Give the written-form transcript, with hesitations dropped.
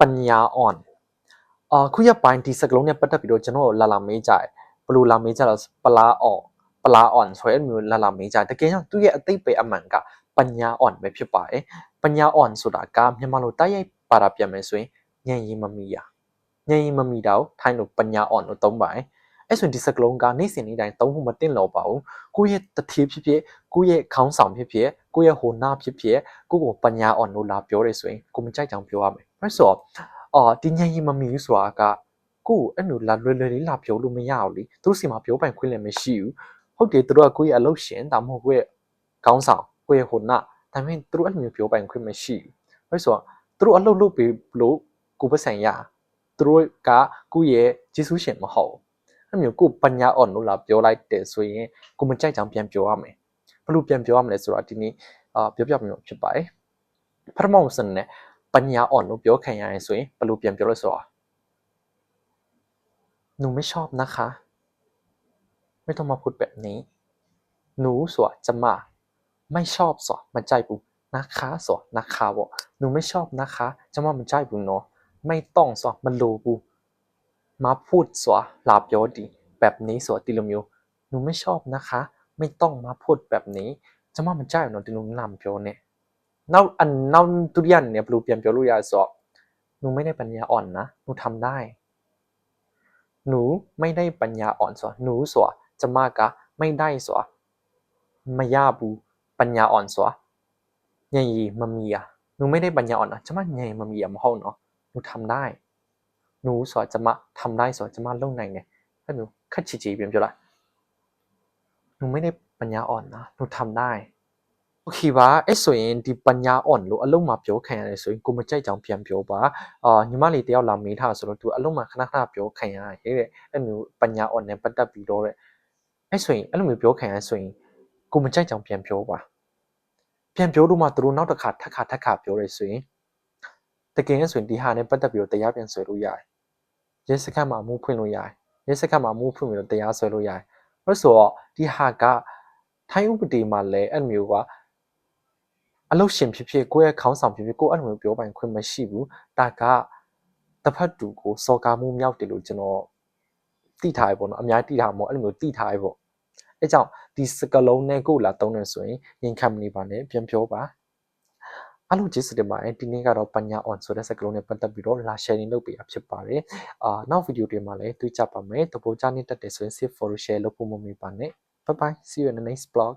ปัญญาอ่อนခုရပိုင်းဒီစကလုံးနဲ့ပတ်သက်ပြီးတော့ကျွန်တော်လာမေးကြတယ်ဘယ်လိုလာမေးကြတော့ပလာอ่อนဆိုရဲမျိုးလာမေးကြတကယ်ကြောင့်သူ့ရဲ့အသိပေအမှန်ကปัญญาอ่อนပဲဖြစ်ပါတယ်ปัญญาอ่อนဆိုတာကမြန်မာလိုတိုက်ရိုက်ပါတာပြန်မယ်ဆိုရင်ဉာဏ်ရည်မမီတာဉာဏ်ရည်မမီတာကိုထိုင်းလိုปัญญาอ่อนလို့သုံးပါတယ်အဲ့ဆိုရင်ဒီစကလုံးကနေ့စဉ်နေ့တိုင်းသုံးဖို့မတင်တော့ပါဘူးကိုယ့်ရဲ့တတိဖြစ်ဖြစ်ကိုယ့်ရဲ့ခေါင်းဆောင်ဖြစ်ဖြစ်ကိုယ့်ရဲ့ဟိုနာဖြစ်ဖြစ်ကိုယ့်ကိုปัญญาอ่อนလို့လာပြောတယ်ဆိုရင်ကိုမကြိုက်ကြောင်ပြောရမယ်ဘာလို့ဆိုတော့ဒီဉာဏ်ရည်မမီဘူးဆိုတာကကိုအဲ့လိုလာလွယ်လေးလာပြောလို့မရဘူးလေသူတို့စီမှာပြောပိုင်ခွင့်လည်းမရှိဘူးဟုတ်တယ်သူတို့ကကိုယ့်ရဲ့အလုပ်ရှင်ဒါမှမဟုတ်ကိုယ့်ရဲ့ခေါင်းဆောင်ကိုယ့်ရဲ့ဟိုနာဒါပေမဲ့သူတို့အဲ့လိုမျိုးပြောပိုင်ခွင့်မရှိဘူးဘာလို့ဆိုတော့သူတို့အလုပ်လုပ်ပြီးလို့ကိုယ်ပတ်စံရသူတို့ကကိုယ့်ရဲ့ဂျေဆုရှင်မဟုတ်အဲ့မျိုးကိုปัญญาอ่อนလို့လာပြောလိုက်တယ်ဆိုရင်ကိုမကြိုက်ကြောင်ပြန်ပြောရမယ်ဘယ်လိုပြန်ပြောရမလဲဆိုတော့ဒီနေ့ပြောပြမျိုးဖြစ်ပါတယ်ပထမဆုံးနဲ့ปัญญาอ่อนလို့ပြောခံရရင်ဆိုရင်ဘယ်လိုပြန်ပြောလဲဆိုတော့หนูไม่ชอบนะคะไม่ต้องมาพูดแบบนี้หนูဆိုတာကျမไม่ชอบဆိုတာမကြိုက်ဘူးนะคะဆိုတာนะคะပေါ့หนูไม่ชอบนะคะကျမမကြိုက်ဘူးနော်ไม่ต้องဆိုတာမလိုဘူးมาพูดဆိုတာလာပြောဒီแบบนี้ဆိုတာဒီလိုမျိုးหนูไม่ชอบนะคะไม่ต้องมาพูดแบบนี้ကျမမကြိုက်ဘူးနော်ဒီလိုလာမပြောနဲ့နောက်ဒုတိယအနေနဲ့ဘယ်လိုပြန်ပြောလို့ရလဲဆိုတော့หนูไม่ได้ปัญญาอ่อนนะหนูทำได้หนูไม่ได้ปัญญาอ่อนဆိုတာหนูဆိုတာကျမကไม่ได้ဆိုတာမရဘူးปัญญาอ่อนဆိုတာဉာဏ်ရည်မမီอ่ะหนูไม่ได้ปัญญาอ่อนนะကျမဉာဏ်ရည်မမီอ่ะမဟုတ်နော်หนูทำได้หนูဆိုတာကျမทำได้ဆိုတာကျမလုပ်နိုင်တယ်အဲ့လိုခက်ချီချီပြန်ပြောလိုက်หนูไม่ได้ปัญญาอ่อนนะหนูทำได้โอเคပါအဲ့ဆိုရင်ဒီปัญญาอ่อนလို့အလုံးမှာပြောခံရတယ်ဆိုရင်ကိုမကြိုက်ကြောင်ပြန်ပြောပါညီမလေးတယောက်လာမေးထားဆိုတော့သူအလုံးမှာခဏခဏပြောခံရတယ်တဲ့အဲ့မျိုးปัญญาอ่อนနဲ့ပတ်သက်ပြီးတော့တဲ့အဲ့ဆိုရင်အဲ့လိုမျိုးပြောခံရဆိုရင်ကိုမကြိုက်ကြောင်ပြန်ပြောပါပြန်ပြောလို့မှသူတို့နောက်တစ်ခါထပ်ခါပြောရဲဆိုရင်တကယ်ဆိုရင်ဒီဟာနဲ့ပတ်သက်ပြီးတော့တရားပြန်ဆွဲလို့ရတယ်ရဲစခန်းမှာအမှုဖွင့်လို့ရတယ်ရဲစခန်းမှာအမှုဖွင့်ပြီးတော့တရားဆွဲလို့ရတယ်အဲ့ဆိုတော့ဒီဟာကထိုင်းဥပဒေမှာလည်းအဲ့မျိုးကအလုပ်ရှင်ဖြစ်ဖြစ်ကိုယ့်ရဲ့ခေါင်းဆောင်ဖြစ်ဖြစ်ကိုယ်အဲ့လိုမျိုးပြောပိုင်ခွင့်မရှိဘူးဒါကတစ်ဖက်တူကိုစော်ကားမှုမြောက်တယ်လို့ကျွန်တော်သိထားရပေါ့နော်အများကြီးသိထားမှာအဲ့လိုမျိုးသိထားရပေါ့အဲကြောင့်ဒီစကလုံးနဲ့ကိုလာတုံးနေဆိုရင်ရင်ခံမနေပါနဲ့ပြန်ပြောပါအဲ့လိုကျေးဇူးတင်ပါတယ်ဒီနေ့ကတော့ปัญญาอ่อนဆိုတဲ့စကလုံးနဲ့ပတ်သက်ပြီးတော့လာ sharing လုပ်ပေးတာဖြစ်ပါတယ်နောက်ဗီဒီယိုတွေမှာလည်းတွေ့ကြပါမယ်တပိုးချနေတတ်တယ်ဆိုရင် save for share လုပ်ဖို့မမေ့ပါနဲ့ bye bye see you in the next vlog